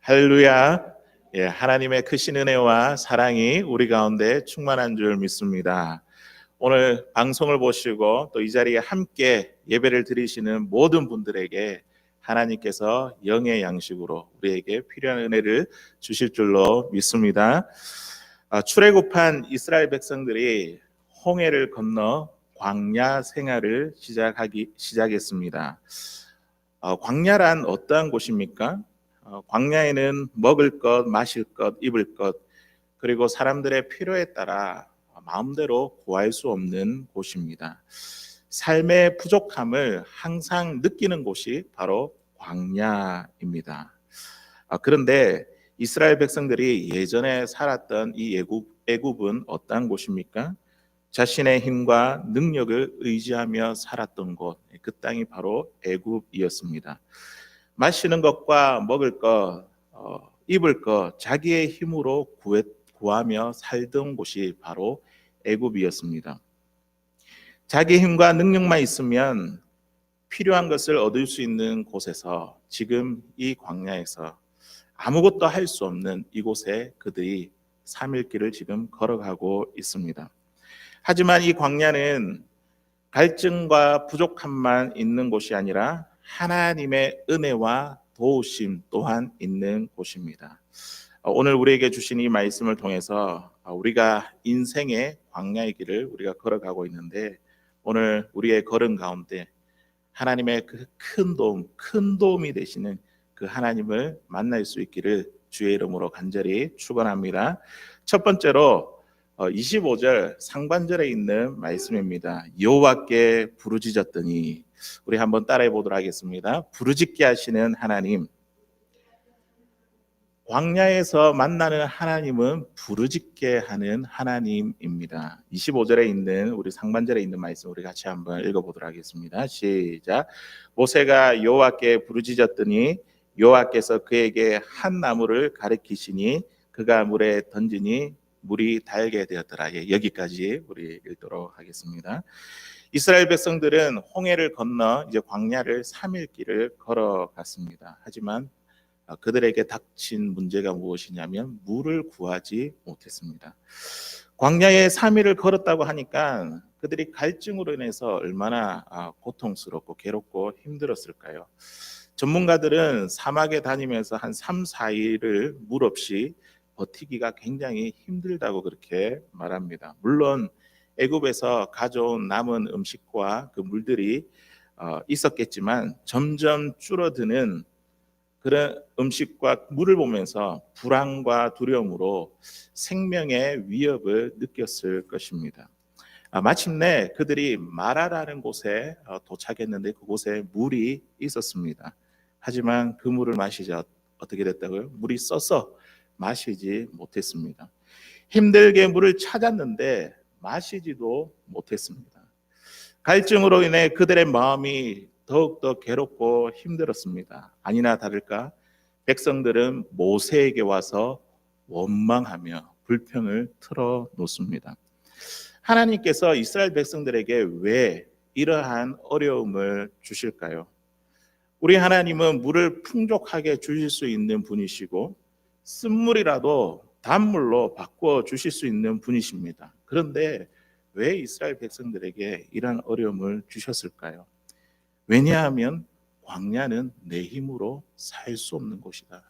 할렐루야. 예, 하나님의 크신 은혜와 사랑이 우리 가운데 충만한 줄 믿습니다. 오늘 방송을 보시고 또 이 자리에 함께 예배를 드리시는 모든 분들에게 하나님께서 영의 양식으로 우리에게 필요한 은혜를 주실 줄로 믿습니다. 출애굽한 이스라엘 백성들이 홍해를 건너 광야 생활을 시작했습니다. 광야란 어떠한 곳입니까? 광야에는 먹을 것, 마실 것, 입을 것, 그리고 사람들의 필요에 따라 마음대로 구할 수 없는 곳입니다. 삶의 부족함을 항상 느끼는 곳이 바로 광야입니다. 그런데 이스라엘 백성들이 예전에 살았던 이 애굽은 어떠한 곳입니까? 자신의 힘과 능력을 의지하며 살았던 곳, 그 땅이 바로 애굽이었습니다. 마시는 것과 먹을 것, 입을 것, 자기의 힘으로 구하며 살던 곳이 바로 애굽이었습니다. 자기 힘과 능력만 있으면 필요한 것을 얻을 수 있는 곳에서 지금 이 광야에서 아무것도 할 수 없는 이곳에 그들이 3일 길을 지금 걸어가고 있습니다. 하지만 이 광야는 갈증과 부족함만 있는 곳이 아니라 하나님의 은혜와 도우심 또한 있는 곳입니다. 오늘 우리에게 주신 이 말씀을 통해서 우리가 인생의 광야의 길을 우리가 걸어가고 있는데 오늘 우리의 걸음 가운데 하나님의 그 큰 도움이 되시는 그 하나님을 만날 수 있기를 주의 이름으로 간절히 축원합니다. 첫 번째로 25절 상반절에 있는 말씀입니다. 여호와께 부르짖었더니, 우리 한번 따라해 보도록 하겠습니다. 부르짖게 하시는 하나님. 광야에서 만나는 하나님은 부르짖게 하는 하나님입니다. 25절에 있는 우리 상반절에 있는 말씀 우리 같이 한번 읽어보도록 하겠습니다. 시작. 모세가 여호와께 부르짖었더니 여호와께서 그에게 한 나무를 가리키시니 그가 물에 던지니 물이 달게 되었더라. 여기까지 우리 읽도록 하겠습니다. 이스라엘 백성들은 홍해를 건너 이제 광야를 3일 길을 걸어갔습니다. 하지만 그들에게 닥친 문제가 무엇이냐면 물을 구하지 못했습니다. 광야에 3일을 걸었다고 하니까 그들이 갈증으로 인해서 얼마나 고통스럽고 괴롭고 힘들었을까요? 전문가들은 사막에 다니면서 한 3, 4일을 물 없이 버티기가 굉장히 힘들다고 그렇게 말합니다. 물론 애굽에서 가져온 남은 음식과 그 물들이 있었겠지만 점점 줄어드는 그런 음식과 물을 보면서 불안과 두려움으로 생명의 위협을 느꼈을 것입니다. 마침내 그들이 마라라는 곳에 도착했는데 그곳에 물이 있었습니다. 하지만 그 물을 마시자 어떻게 됐다고요? 물이 써서 마시지 못했습니다. 힘들게 물을 찾았는데 마시지도 못했습니다. 갈증으로 인해 그들의 마음이 더욱더 괴롭고 힘들었습니다. 아니나 다를까 백성들은 모세에게 와서 원망하며 불평을 틀어놓습니다. 하나님께서 이스라엘 백성들에게 왜 이러한 어려움을 주실까요? 우리 하나님은 물을 풍족하게 주실 수 있는 분이시고 쓴물이라도 단물로 바꿔 주실 수 있는 분이십니다. 그런데 왜 이스라엘 백성들에게 이러한 어려움을 주셨을까요? 왜냐하면 광야는 내 힘으로 살 수 없는 곳이다.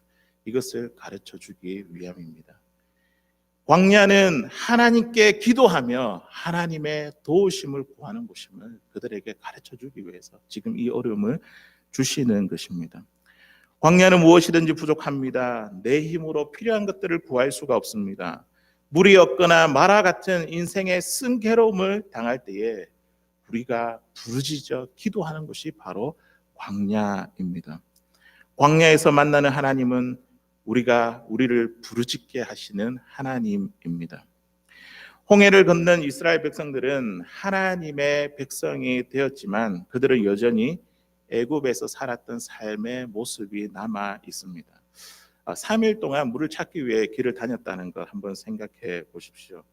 이것을 가르쳐 주기 위함입니다. 광야는 하나님께 기도하며 하나님의 도우심을 구하는 곳임을 그들에게 가르쳐 주기 위해서 지금 이 어려움을 주시는 것입니다. 광야는 무엇이든지 부족합니다. 내 힘으로 필요한 것들을 구할 수가 없습니다. 물이 없거나 마라 같은 인생의 쓴괴로움을 당할 때에 우리가 부르짖어 기도하는 것이 바로 광야입니다. 광야에서 만나는 하나님은 우리를 부르짖게 하시는 하나님입니다. 홍해를 건넌 이스라엘 백성들은 하나님의 백성이 되었지만 그들은 여전히 애굽에서 살았던 삶의 모습이 남아 있습니다. 3일 동안 물을 찾기 위해 길을 다녔다는 것 한번 생각해 보십시오.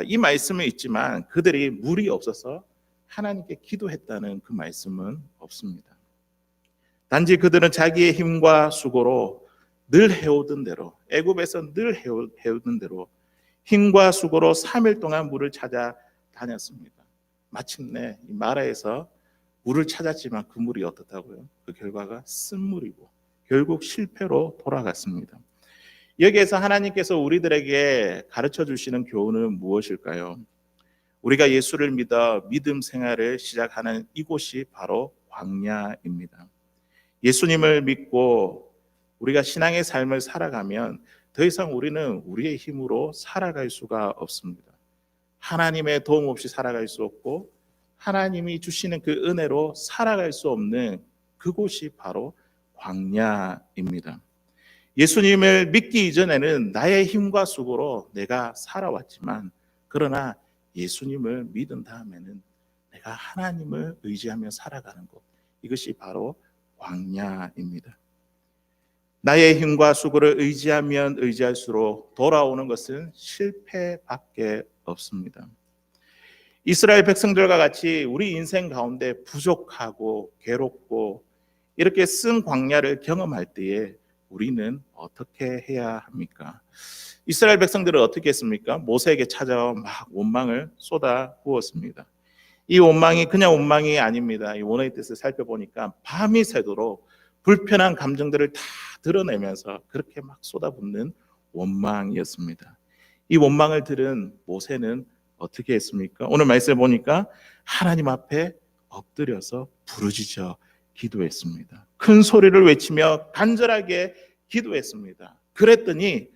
이 말씀은 있지만 그들이 물이 없어서 하나님께 기도했다는 그 말씀은 없습니다. 단지 그들은 자기의 힘과 수고로 늘 해오던 대로, 애굽에서 늘 해오던 대로 힘과 수고로 3일 동안 물을 찾아 다녔습니다. 마침내 이 마라에서 물을 찾았지만 그 물이 어떻다고요? 그 결과가 쓴물이고 결국 실패로 돌아갔습니다. 여기에서 하나님께서 우리들에게 가르쳐 주시는 교훈은 무엇일까요? 우리가 예수를 믿어 믿음 생활을 시작하는 이곳이 바로 광야입니다. 예수님을 믿고 우리가 신앙의 삶을 살아가면 더 이상 우리는 우리의 힘으로 살아갈 수가 없습니다. 하나님의 도움 없이 살아갈 수 없고 하나님이 주시는 그 은혜로 살아갈 수 없는 그곳이 바로 광야입니다. 예수님을 믿기 이전에는 나의 힘과 수고로 내가 살아왔지만, 그러나 예수님을 믿은 다음에는 내가 하나님을 의지하며 살아가는 것, 이것이 바로 광야입니다. 나의 힘과 수고를 의지하면 의지할수록 돌아오는 것은 실패밖에 없습니다. 이스라엘 백성들과 같이 우리 인생 가운데 부족하고 괴롭고 이렇게 쓴 광야를 경험할 때에 우리는 어떻게 해야 합니까? 이스라엘 백성들은 어떻게 했습니까? 모세에게 찾아와 막 원망을 쏟아 부었습니다. 이 원망이 그냥 원망이 아닙니다. 이 원어의 뜻을 살펴보니까 밤이 새도록 불편한 감정들을 다 드러내면서 그렇게 막 쏟아붓는 원망이었습니다. 이 원망을 들은 모세는 어떻게 했습니까? 오늘 말씀을 보니까 하나님 앞에 엎드려서 부르짖어 기도했습니다. 큰 소리를 외치며 간절하게 기도했습니다. 그랬더니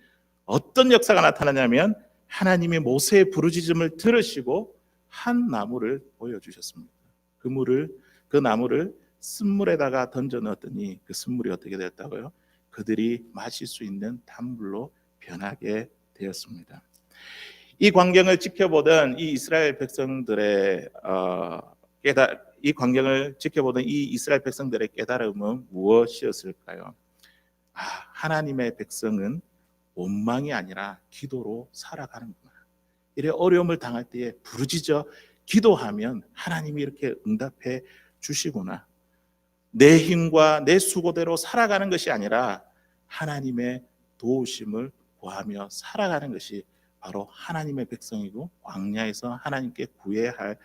어떤 역사가 나타나냐면 하나님이 모세의 부르짖음을 들으시고 한 나무를 보여주셨습니다. 그 나무를 쓴물에다가 던져 넣었더니 그 쓴물이 어떻게 되었다고요? 그들이 마실 수 있는 단물로 변하게 되었습니다. 이 광경을 지켜보던 이 이스라엘 백성들의 깨달음은 무엇이었을까요? 하나님의 백성은 원망이 아니라 기도로 살아가는구나. 이래 어려움을 당할 때에 부르짖어 기도하면 하나님이 이렇게 응답해 주시구나. 내 힘과 내 수고대로 살아가는 것이 아니라 하나님의 도우심을 구하며 살아가는 것이 바로 하나님의 백성이고 광야에서 하나님께 구해야 할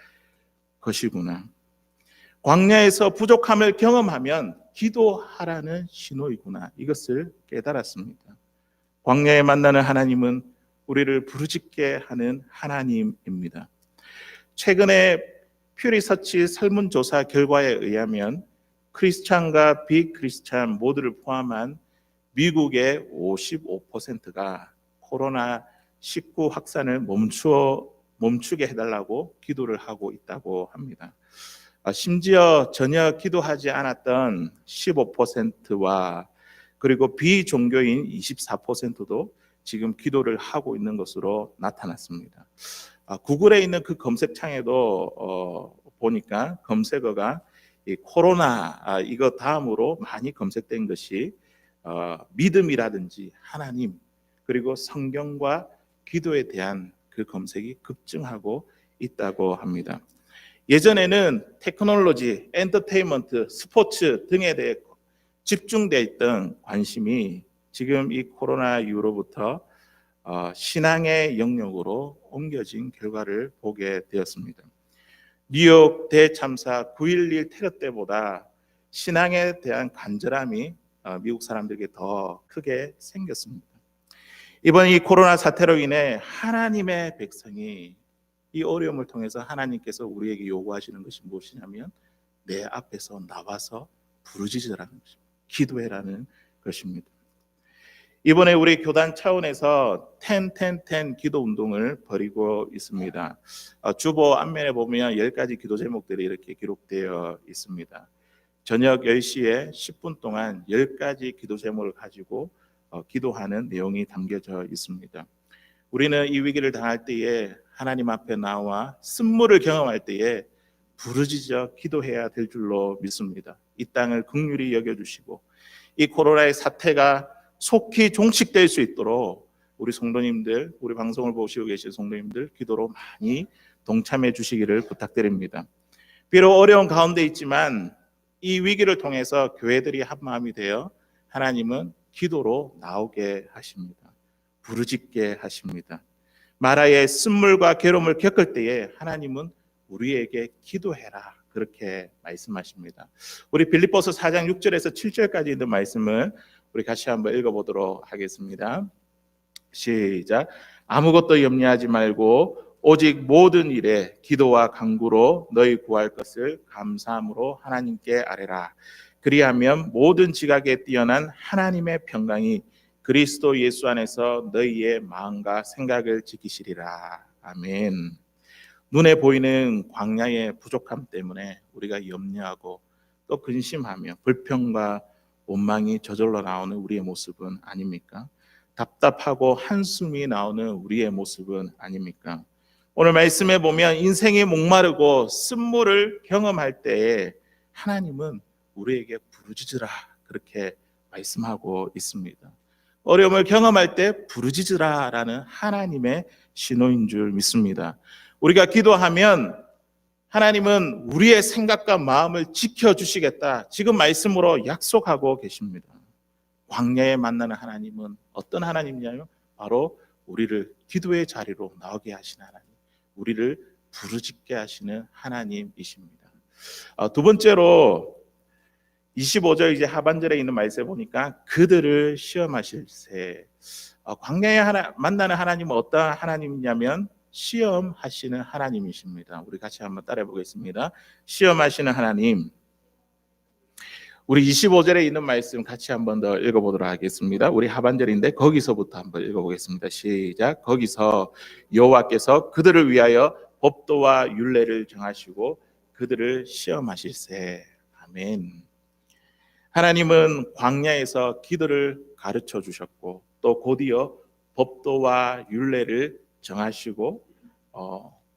것이구나. 광야에서 부족함을 경험하면 기도하라는 신호이구나. 이것을 깨달았습니다. 광야에 만나는 하나님은 우리를 부르짖게 하는 하나님입니다. 최근에 퓨 리서치 설문조사 결과에 의하면 크리스찬과 비크리스찬 모두를 포함한 미국의 55%가 코로나19 확산을 멈추게 해달라고 기도를 하고 있다고 합니다. 심지어 전혀 기도하지 않았던 15%와 그리고 비종교인 24%도 지금 기도를 하고 있는 것으로 나타났습니다. 구글에 있는 그 검색창에도 보니까 검색어가 이 코로나 이거 다음으로 많이 검색된 것이 믿음이라든지 하나님 그리고 성경과 기도에 대한 그 검색이 급증하고 있다고 합니다. 예전에는 테크놀로지, 엔터테인먼트, 스포츠 등에 대해 집중되어 있던 관심이 지금 이 코로나 이후로부터 신앙의 영역으로 옮겨진 결과를 보게 되었습니다. 뉴욕 대참사 9.11 테러 때보다 신앙에 대한 간절함이 미국 사람들에게 더 크게 생겼습니다. 이번 이 코로나 사태로 인해 하나님의 백성이 이 어려움을 통해서 하나님께서 우리에게 요구하시는 것이 무엇이냐면 내 앞에서 나와서 부르짖으라는 것입니다. 기도해라는 것입니다. 이번에 우리 교단 차원에서 10-10-10 기도 운동을 벌이고 있습니다. 주보 앞면에 보면 10가지 기도 제목들이 이렇게 기록되어 있습니다. 저녁 10시에 10분 동안 10가지 기도 제목을 가지고 기도하는 내용이 담겨져 있습니다. 우리는 이 위기를 당할 때에 하나님 앞에 나와 쓴물을 경험할 때에 부르짖어 기도해야 될 줄로 믿습니다. 이 땅을 긍휼히 여겨주시고 이 코로나의 사태가 속히 종식될 수 있도록 우리 성도님들, 우리 방송을 보시고 계신 성도님들 기도로 많이 동참해 주시기를 부탁드립니다. 비록 어려운 가운데 있지만 이 위기를 통해서 교회들이 한 마음이 되어 하나님은 기도로 나오게 하십니다. 부르짖게 하십니다. 마라의 쓴물과 괴로움을 겪을 때에 하나님은 우리에게 기도해라 그렇게 말씀하십니다. 우리 빌립보서 4장 6절에서 7절까지 있는 말씀을 우리 같이 한번 읽어보도록 하겠습니다. 시작. 아무것도 염려하지 말고 오직 모든 일에 기도와 간구로 너희 구할 것을 감사함으로 하나님께 아뢰라. 그리하면 모든 지각에 뛰어난 하나님의 평강이 그리스도 예수 안에서 너희의 마음과 생각을 지키시리라. 아멘. 눈에 보이는 광야의 부족함 때문에 우리가 염려하고 또 근심하며 불평과 원망이 저절로 나오는 우리의 모습은 아닙니까? 답답하고 한숨이 나오는 우리의 모습은 아닙니까? 오늘 말씀에 보면 인생이 목마르고 쓴물을 경험할 때에 하나님은 우리에게 부르짖으라 그렇게 말씀하고 있습니다. 어려움을 경험할 때 부르짖으라라는 하나님의 신호인 줄 믿습니다. 우리가 기도하면 하나님은 우리의 생각과 마음을 지켜주시겠다. 지금 말씀으로 약속하고 계십니다. 광야에 만나는 하나님은 어떤 하나님이냐면 바로 우리를 기도의 자리로 나오게 하시는 하나님, 우리를 부르짖게 하시는 하나님이십니다. 두 번째로 25절 이제 하반절에 있는 말씀에 보니까 그들을 시험하실세. 광야에 만나는 하나님은 어떤 하나님이냐면 시험하시는 하나님이십니다. 우리 같이 한번 따라해 보겠습니다. 시험하시는 하나님. 우리 25절에 있는 말씀 같이 한번 더 읽어보도록 하겠습니다. 우리 하반절인데 거기서부터 한번 읽어보겠습니다. 시작. 거기서 여호와께서 그들을 위하여 법도와 율례를 정하시고 그들을 시험하실세. 아멘. 하나님은 광야에서 기도를 가르쳐 주셨고 또 곧이어 법도와 율례를 정하시고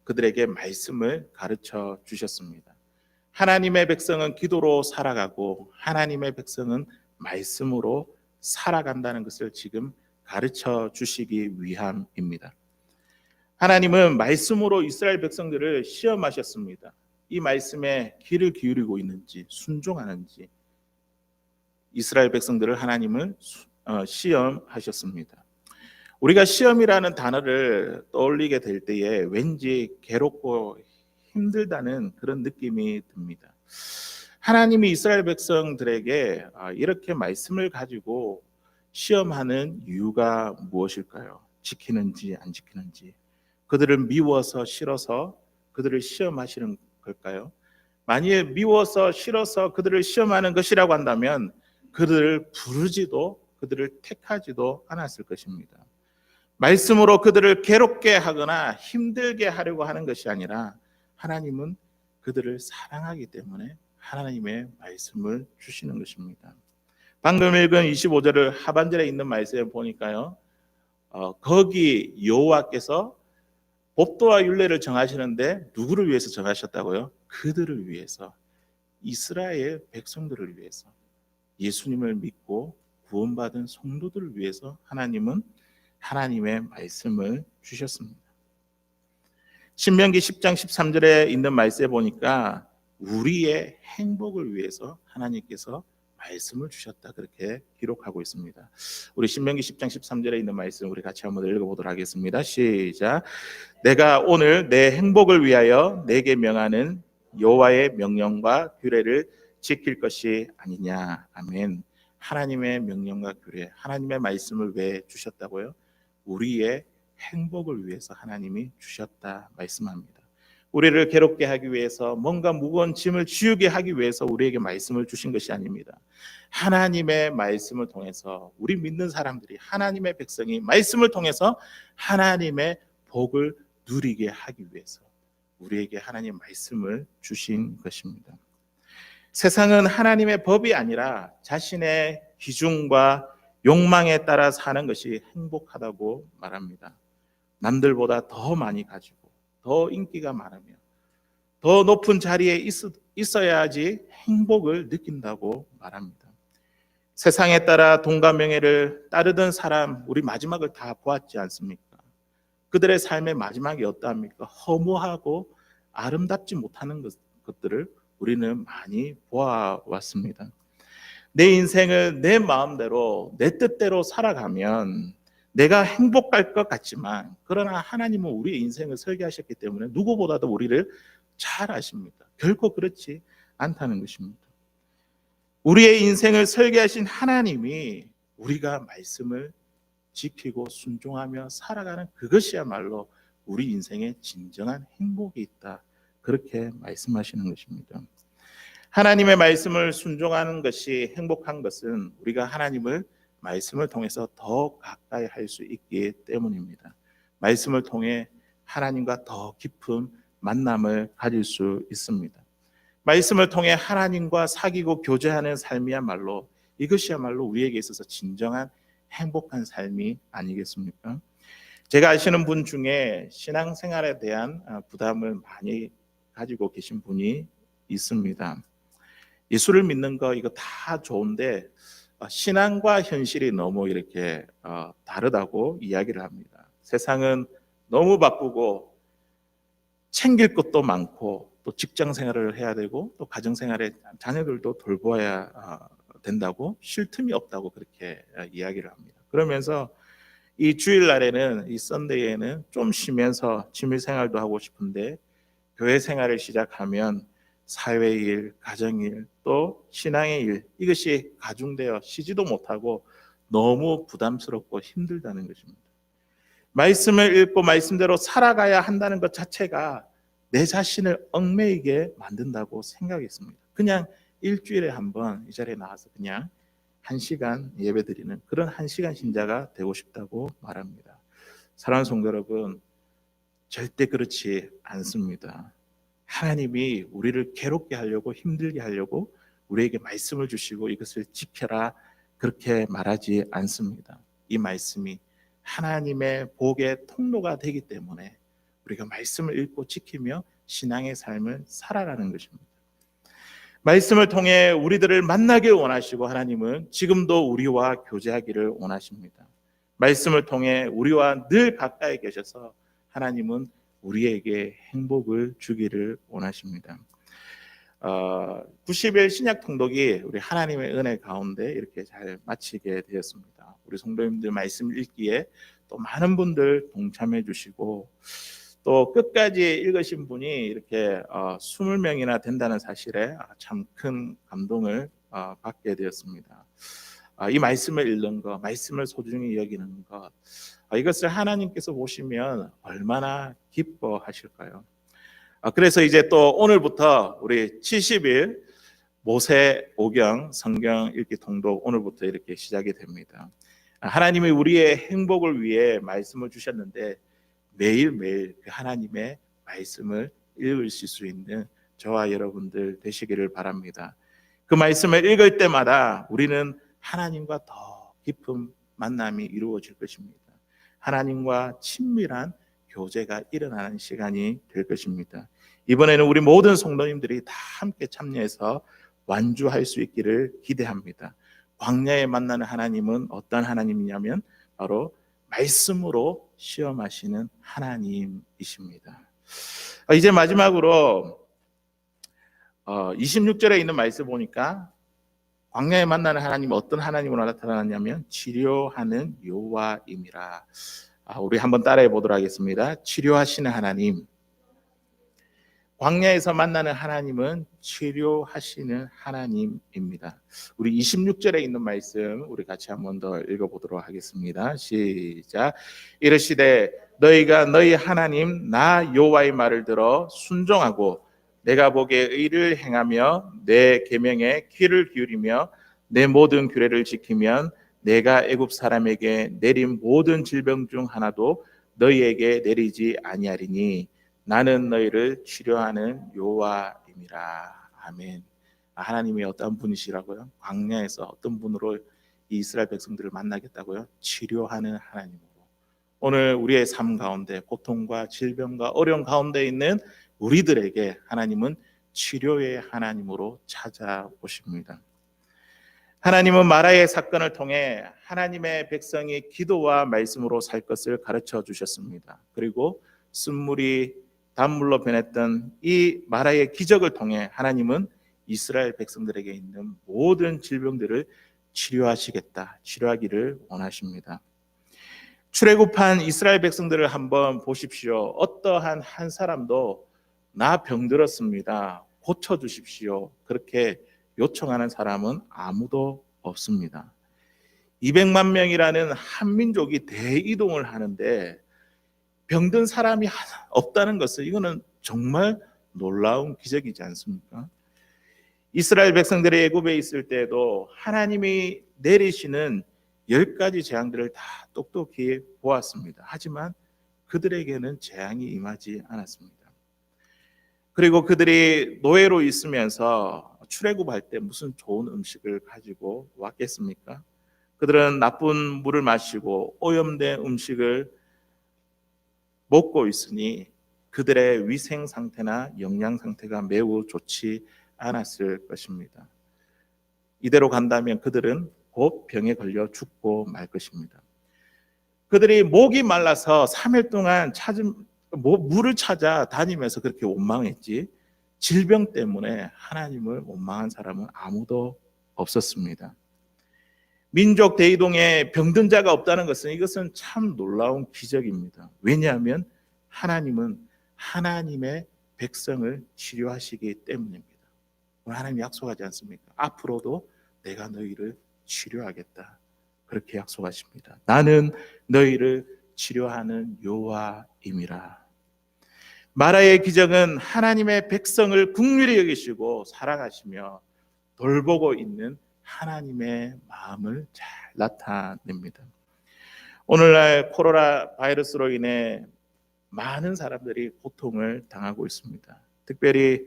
그들에게 말씀을 가르쳐 주셨습니다. 하나님의 백성은 기도로 살아가고 하나님의 백성은 말씀으로 살아간다는 것을 지금 가르쳐 주시기 위함입니다. 하나님은 말씀으로 이스라엘 백성들을 시험하셨습니다. 이 말씀에 귀를 기울이고 있는지 순종하는지 이스라엘 백성들을 하나님은 시험하셨습니다. 우리가 시험이라는 단어를 떠올리게 될 때에 왠지 괴롭고 힘들다는 그런 느낌이 듭니다. 하나님이 이스라엘 백성들에게 이렇게 말씀을 가지고 시험하는 이유가 무엇일까요? 지키는지 안 지키는지, 그들을 미워서 싫어서 그들을 시험하시는 걸까요? 만약에 미워서 싫어서 그들을 시험하는 것이라고 한다면 그들을 부르지도 그들을 택하지도 않았을 것입니다. 말씀으로 그들을 괴롭게 하거나 힘들게 하려고 하는 것이 아니라 하나님은 그들을 사랑하기 때문에 하나님의 말씀을 주시는 것입니다. 방금 읽은 25절을 하반절에 있는 말씀에 보니까요, 거기 여호와께서 법도와 율례를 정하시는데 누구를 위해서 정하셨다고요? 그들을 위해서, 이스라엘 백성들을 위해서, 예수님을 믿고 구원받은 성도들을 위해서 하나님은 하나님의 말씀을 주셨습니다. 신명기 10장 13절에 있는 말씀에 보니까 우리의 행복을 위해서 하나님께서 말씀을 주셨다 그렇게 기록하고 있습니다. 우리 신명기 10장 13절에 있는 말씀 우리 같이 한번 읽어보도록 하겠습니다. 시작. 내가 오늘 내 행복을 위하여 내게 명하는 여호와의 명령과 규례를 지킬 것이 아니냐. 아멘. 하나님의 명령과 규례, 하나님의 말씀을 왜 주셨다고요? 우리의 행복을 위해서 하나님이 주셨다 말씀합니다. 우리를 괴롭게 하기 위해서, 뭔가 무거운 짐을 지우게 하기 위해서 우리에게 말씀을 주신 것이 아닙니다. 하나님의 말씀을 통해서 우리 믿는 사람들이, 하나님의 백성이 말씀을 통해서 하나님의 복을 누리게 하기 위해서 우리에게 하나님 말씀을 주신 것입니다. 세상은 하나님의 법이 아니라 자신의 기준과 욕망에 따라 사는 것이 행복하다고 말합니다. 남들보다 더 많이 가지고 더 인기가 많으며 더 높은 자리에 있어야지 행복을 느낀다고 말합니다. 세상에 따라 돈과 명예를 따르던 사람, 우리 마지막을 다 보았지 않습니까? 그들의 삶의 마지막이 어떠합니까? 허무하고 아름답지 못하는 것들을 우리는 많이 보아왔습니다. 내 인생을 내 마음대로 내 뜻대로 살아가면 내가 행복할 것 같지만, 그러나 하나님은 우리의 인생을 설계하셨기 때문에 누구보다도 우리를 잘 아십니다. 결코 그렇지 않다는 것입니다. 우리의 인생을 설계하신 하나님이 우리가 말씀을 지키고 순종하며 살아가는 그것이야말로 우리 인생에 진정한 행복이 있다, 그렇게 말씀하시는 것입니다. 하나님의 말씀을 순종하는 것이 행복한 것은 우리가 하나님을 말씀을 통해서 더 가까이 할 수 있기 때문입니다. 말씀을 통해 하나님과 더 깊은 만남을 가질 수 있습니다. 말씀을 통해 하나님과 사귀고 교제하는 삶이야말로, 이것이야말로 우리에게 있어서 진정한 행복한 삶이 아니겠습니까? 제가 아시는 분 중에 신앙생활에 대한 부담을 많이 가지고 계신 분이 있습니다. 예수를 믿는 거 이거 다 좋은데 신앙과 현실이 너무 이렇게 다르다고 이야기를 합니다. 세상은 너무 바쁘고 챙길 것도 많고 또 직장 생활을 해야 되고 또 가정 생활에 자녀들도 돌보아야 된다고, 쉴 틈이 없다고 그렇게 이야기를 합니다. 그러면서 이 주일날에는, 이 썬데이에는 좀 쉬면서 취미 생활도 하고 싶은데 교회 생활을 시작하면 사회일, 가정일, 또 신앙의 일, 이것이 가중되어 쉬지도 못하고 너무 부담스럽고 힘들다는 것입니다. 말씀을 읽고 말씀대로 살아가야 한다는 것 자체가 내 자신을 얽매이게 만든다고 생각했습니다. 그냥 일주일에 한 번 이 자리에 나와서 그냥 1시간 예배드리는 그런 1시간 신자가 되고 싶다고 말합니다. 사랑하는 성도 여러분, 절대 그렇지 않습니다. 하나님이 우리를 괴롭게 하려고, 힘들게 하려고 우리에게 말씀을 주시고 이것을 지켜라 그렇게 말하지 않습니다. 이 말씀이 하나님의 복의 통로가 되기 때문에 우리가 말씀을 읽고 지키며 신앙의 삶을 살아가는 것입니다. 말씀을 통해 우리들을 만나길 원하시고 하나님은 지금도 우리와 교제하기를 원하십니다. 말씀을 통해 우리와 늘 가까이 계셔서 하나님은 우리에게 행복을 주기를 원하십니다. 90일 신약 통독이 우리 하나님의 은혜 가운데 이렇게 잘 마치게 되었습니다. 우리 성도님들 말씀 읽기에 또 많은 분들 동참해 주시고 또 끝까지 읽으신 분이 이렇게 20명이나 된다는 사실에 참 큰 감동을 받게 되었습니다. 이 말씀을 읽는 것, 말씀을 소중히 여기는 것, 이것을 하나님께서 보시면 얼마나 기뻐하실까요? 그래서 이제 또 오늘부터 우리 70일 모세오경 성경 읽기 통독 오늘부터 이렇게 시작이 됩니다. 하나님이 우리의 행복을 위해 말씀을 주셨는데 매일매일 그 하나님의 말씀을 읽으실 수 있는 저와 여러분들 되시기를 바랍니다. 그 말씀을 읽을 때마다 우리는 하나님과 더 깊은 만남이 이루어질 것입니다. 하나님과 친밀한 교제가 일어나는 시간이 될 것입니다. 이번에는 우리 모든 성도님들이 다 함께 참여해서 완주할 수 있기를 기대합니다. 광야에 만나는 하나님은 어떤 하나님이냐면 바로 말씀으로 시험하시는 하나님이십니다. 이제 마지막으로 26절에 있는 말씀 보니까 광야에 만나는 하나님은 어떤 하나님으로 나타나냐면 치료하는 여호와임이라. 우리 한번 따라해 보도록 하겠습니다. 치료하시는 하나님. 광야에서 만나는 하나님은 치료하시는 하나님입니다. 우리 26절에 있는 말씀 우리 같이 한번 더 읽어보도록 하겠습니다. 시작. 이르시되 너희가 너희 하나님 나 여호와의 말을 들어 순종하고 내가 보기에 의를 행하며 내 계명에 귀를 기울이며 내 모든 규례를 지키면 내가 애굽 사람에게 내린 모든 질병 중 하나도 너희에게 내리지 아니하리니 나는 너희를 치료하는 여호와임이라. 아멘. 하나님이 어떤 분이시라고요? 광야에서 어떤 분으로 이 이스라엘 백성들을 만나겠다고요? 치료하는 하나님으로. 오늘 우리의 삶 가운데 고통과 질병과 어려움 가운데 있는 우리들에게 하나님은 치료의 하나님으로 찾아오십니다. 하나님은 마라의 사건을 통해 하나님의 백성이 기도와 말씀으로 살 것을 가르쳐 주셨습니다. 그리고 쓴물이 단물로 변했던 이 마라의 기적을 통해 하나님은 이스라엘 백성들에게 있는 모든 질병들을 치료하시겠다, 치료하기를 원하십니다. 출애굽한 이스라엘 백성들을 한번 보십시오. 어떠한 한 사람도 나 병들었습니다, 고쳐주십시오, 그렇게 요청하는 사람은 아무도 없습니다. 200만 명이라는 한민족이 대이동을 하는데 병든 사람이 없다는 것은 이거는 정말 놀라운 기적이지 않습니까? 이스라엘 백성들이 애굽에 있을 때에도 하나님이 내리시는 10가지 재앙들을 다 똑똑히 보았습니다. 하지만 그들에게는 재앙이 임하지 않았습니다. 그리고 그들이 노예로 있으면서 출애굽할 때 무슨 좋은 음식을 가지고 왔겠습니까? 그들은 나쁜 물을 마시고 오염된 음식을 먹고 있으니 그들의 위생 상태나 영양 상태가 매우 좋지 않았을 것입니다. 이대로 간다면 그들은 곧 병에 걸려 죽고 말 것입니다. 그들이 목이 말라서 3일 동안 물을 찾아 다니면서 그렇게 원망했지, 질병 때문에 하나님을 원망한 사람은 아무도 없었습니다. 민족 대이동에 병든 자가 없다는 것은 이것은 참 놀라운 기적입니다. 왜냐하면 하나님은 하나님의 백성을 치료하시기 때문입니다. 하나님 약속하지 않습니까? 앞으로도 내가 너희를 치료하겠다, 그렇게 약속하십니다. 나는 너희를 치료하는 여호와임이라. 마라의 기적은 하나님의 백성을 긍휼히 여기시고 사랑하시며 돌보고 있는 하나님의 마음을 잘 나타냅니다. 오늘날 코로나 바이러스로 인해 많은 사람들이 고통을 당하고 있습니다. 특별히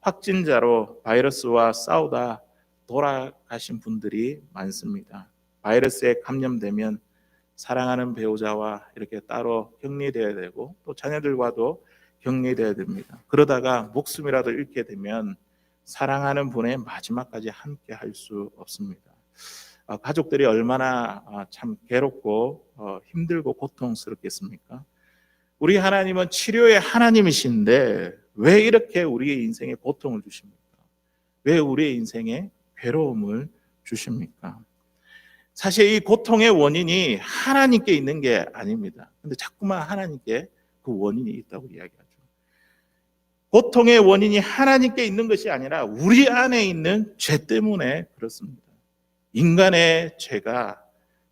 확진자로 바이러스와 싸우다 돌아가신 분들이 많습니다. 바이러스에 감염되면 사랑하는 배우자와 이렇게 따로 격리되어야 되고 또 자녀들과도 격리되어야 됩니다. 그러다가 목숨이라도 잃게 되면 사랑하는 분의 마지막까지 함께 할 수 없습니다. 가족들이 얼마나 참 괴롭고 힘들고 고통스럽겠습니까? 우리 하나님은 치료의 하나님이신데 왜 이렇게 우리의 인생에 고통을 주십니까? 왜 우리의 인생에 괴로움을 주십니까? 사실 이 고통의 원인이 하나님께 있는 게 아닙니다. 근데 자꾸만 하나님께 그 원인이 있다고 이야기하죠. 고통의 원인이 하나님께 있는 것이 아니라 우리 안에 있는 죄 때문에 그렇습니다. 인간의 죄가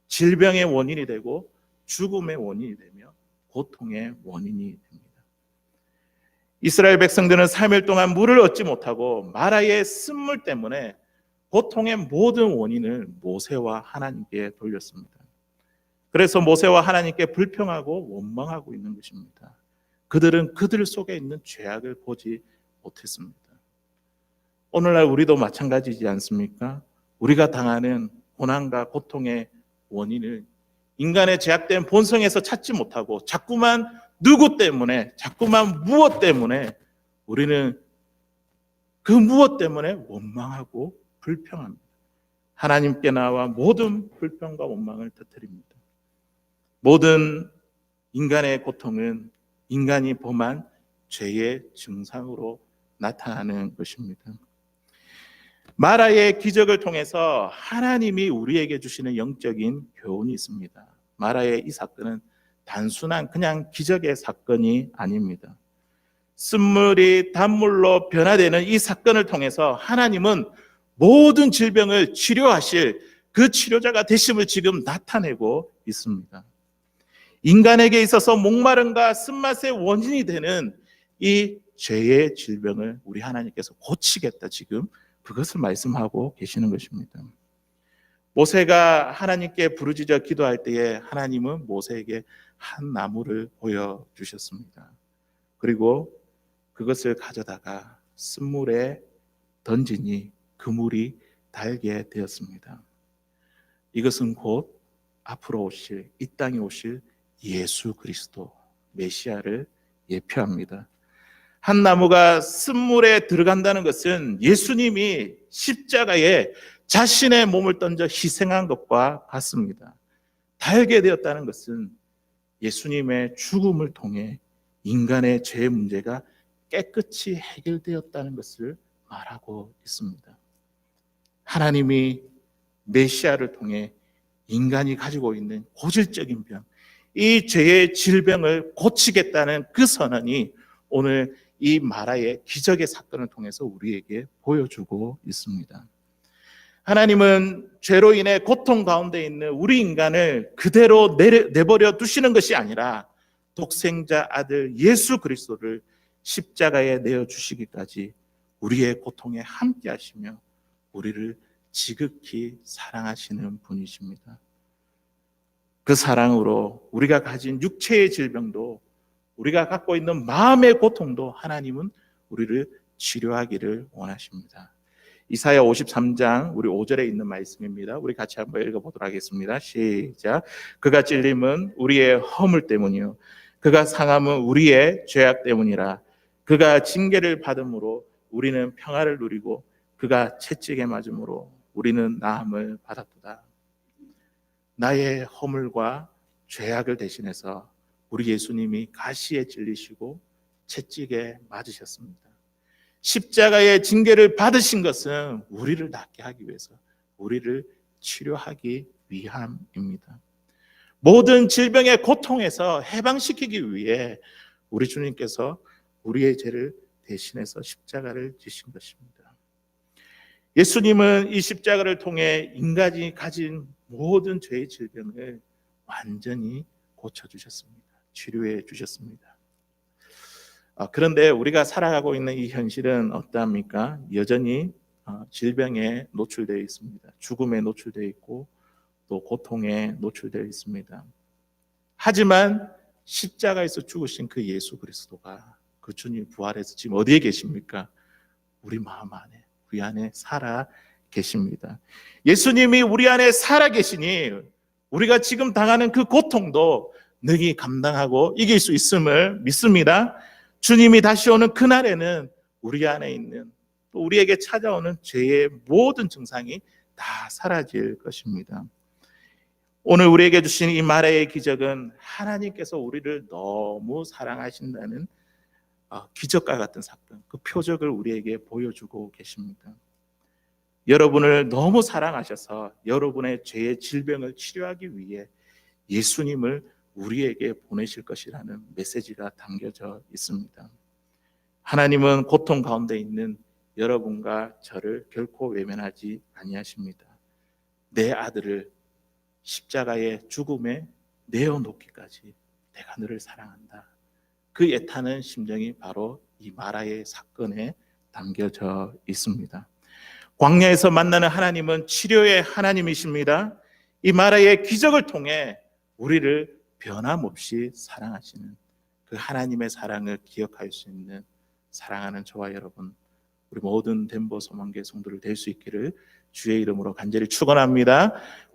질병의 원인이 되고 죽음의 원인이 되며 고통의 원인이 됩니다. 이스라엘 백성들은 3일 동안 물을 얻지 못하고 마라의 쓴물 때문에 고통의 모든 원인을 모세와 하나님께 돌렸습니다. 그래서 모세와 하나님께 불평하고 원망하고 있는 것입니다. 그들은 그들 속에 있는 죄악을 보지 못했습니다. 오늘날 우리도 마찬가지지 않습니까? 우리가 당하는 고난과 고통의 원인을 인간의 제약된 본성에서 찾지 못하고 자꾸만 누구 때문에, 자꾸만 무엇 때문에 우리는 그 무엇 때문에 원망하고 불평합니다. 하나님께 나와 모든 불평과 원망을 터뜨립니다. 모든 인간의 고통은 인간이 범한 죄의 증상으로 나타나는 것입니다. 마라의 기적을 통해서 하나님이 우리에게 주시는 영적인 교훈이 있습니다. 마라의 이 사건은 단순한 그냥 기적의 사건이 아닙니다. 쓴물이 단물로 변화되는 이 사건을 통해서 하나님은 모든 질병을 치료하실 그 치료자가 되심을 지금 나타내고 있습니다. 인간에게 있어서 목마름과 쓴맛의 원인이 되는 이 죄의 질병을 우리 하나님께서 고치겠다, 지금 그것을 말씀하고 계시는 것입니다. 모세가 하나님께 부르짖어 기도할 때에 하나님은 모세에게 한 나무를 보여주셨습니다. 그리고 그것을 가져다가 쓴물에 던지니 그 물이 달게 되었습니다. 이것은 곧 앞으로 오실, 이 땅에 오실 예수 그리스도 메시아를 예표합니다. 한 나무가 쓴물에 들어간다는 것은 예수님이 십자가에 자신의 몸을 던져 희생한 것과 같습니다. 달게 되었다는 것은 예수님의 죽음을 통해 인간의 죄의 문제가 깨끗이 해결되었다는 것을 말하고 있습니다. 하나님이 메시아를 통해 인간이 가지고 있는 고질적인 병, 이 죄의 질병을 고치겠다는 그 선언이 오늘 이 마라의 기적의 사건을 통해서 우리에게 보여주고 있습니다. 하나님은 죄로 인해 고통 가운데 있는 우리 인간을 그대로 내버려 두시는 것이 아니라 독생자 아들 예수 그리스도를 십자가에 내어주시기까지 우리의 고통에 함께 하시며 우리를 지극히 사랑하시는 분이십니다. 그 사랑으로 우리가 가진 육체의 질병도, 우리가 갖고 있는 마음의 고통도 하나님은 우리를 치료하기를 원하십니다. 이사야 53장 우리 5절에 있는 말씀입니다. 우리 같이 한번 읽어보도록 하겠습니다. 시작. 그가 찔림은 우리의 허물 때문이요 그가 상함은 우리의 죄악 때문이라. 그가 징계를 받음으로 우리는 평화를 누리고 그가 채찍에 맞음으로 우리는 나음을 받았도다. 나의 허물과 죄악을 대신해서 우리 예수님이 가시에 찔리시고 채찍에 맞으셨습니다. 십자가의 징계를 받으신 것은 우리를 낫게 하기 위해서, 우리를 치료하기 위함입니다. 모든 질병의 고통에서 해방시키기 위해 우리 주님께서 우리의 죄를 대신해서 십자가를 지신 것입니다. 예수님은 이 십자가를 통해 인간이 가진 모든 죄의 질병을 완전히 고쳐주셨습니다. 치료해 주셨습니다. 그런데 우리가 살아가고 있는 이 현실은 어떠합니까? 여전히 질병에 노출되어 있습니다. 죽음에 노출되어 있고 또 고통에 노출되어 있습니다. 하지만 십자가에서 죽으신 그 예수 그리스도가, 그 주님 부활해서 지금 어디에 계십니까? 우리 마음 안에, 우리 안에 살아 계십니다. 예수님이 우리 안에 살아 계시니 우리가 지금 당하는 그 고통도 능히 감당하고 이길 수 있음을 믿습니다. 주님이 다시 오는 그날에는 우리 안에 있는, 또 우리에게 찾아오는 죄의 모든 증상이 다 사라질 것입니다. 오늘 우리에게 주신 이 마라의 기적은 하나님께서 우리를 너무 사랑하신다는 기적과 같은 사건, 그 표적을 우리에게 보여주고 계십니다. 여러분을 너무 사랑하셔서 여러분의 죄의 질병을 치료하기 위해 예수님을 우리에게 보내실 것이라는 메시지가 담겨져 있습니다. 하나님은 고통 가운데 있는 여러분과 저를 결코 외면하지 아니하십니다. 내 아들을 십자가의 죽음에 내어놓기까지 내가 너를 사랑한다. 그 애타는 심정이 바로 이 마라의 사건에 담겨져 있습니다. 광야에서 만나는 하나님은 치료의 하나님이십니다. 이 마라의 기적을 통해 우리를 변함없이 사랑하시는 그 하나님의 사랑을 기억할 수 있는 사랑하는 저와 여러분, 우리 모든 덴버 소망교회 성도를 될 수 있기를 주의 이름으로 간절히 축원합니다.